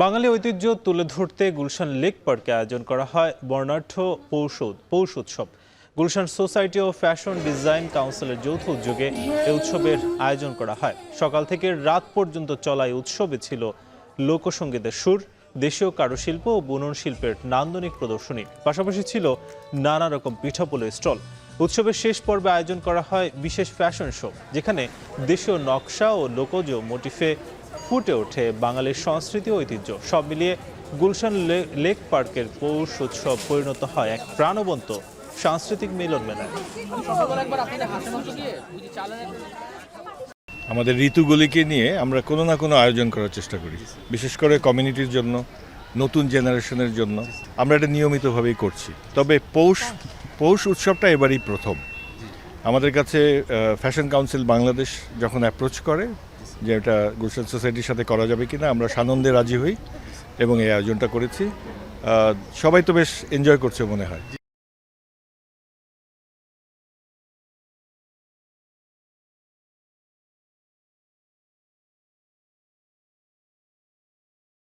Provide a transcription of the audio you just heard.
বাঙালি ঐতিহ্য তুলে ধরতে গুলশান লেক পার্কে আয়োজন করা হয় বর্ণাঢ্য পৌষ উৎসব। গুলশান সোসাইটি ও ফ্যাশন ডিজাইন কাউন্সিলের যৌথ উদ্যোগে এই উৎসবের আয়োজন করা হয়। সকাল থেকে রাত পর্যন্ত চলা এই উৎসবে ছিল লোকসঙ্গীতের সুর, দেশীয় কারুশিল্প ও বুনন শিল্পের নান্দনিক প্রদর্শনী, পাশাপাশি ছিল নানা রকম পিঠাপুলির স্টল। উৎসবের শেষ পর্বে আয়োজন করা হয় বিশেষ ফ্যাশন শো, যেখানে দেশীয় নকশা ও লোকজ মোটিফে ফুটে ওঠে বাঙালির সংস্কৃতি ও ঐতিহ্য। সব মিলিয়ে গুলশান লেক পার্কের পৌষ উৎসব পরিণত হয় এক প্রাণবন্ত সাংস্কৃতিক মিলন মেলায়। আমাদের ঋতুগুলিকে নিয়ে আমরা কোনো না কোনো আয়োজন করার চেষ্টা করি, বিশেষ করে কমিউনিটির জন্য, নতুন জেনারেশনের জন্য। আমরা এটা নিয়মিতভাবেই করছি। তবে পৌষ উৎসবটা এবারই প্রথম। আমাদের কাছে ফ্যাশন কাউন্সিল বাংলাদেশ যখন অ্যাপ্রোচ করে যে এটা গুলশান সোসাইটির সাথে করা যাবে কিনা, আমরা সানন্দে রাজি হই এবং এই আয়োজনটা করেছি। সবাই তো বেশ এনজয় করছে মনে হয়।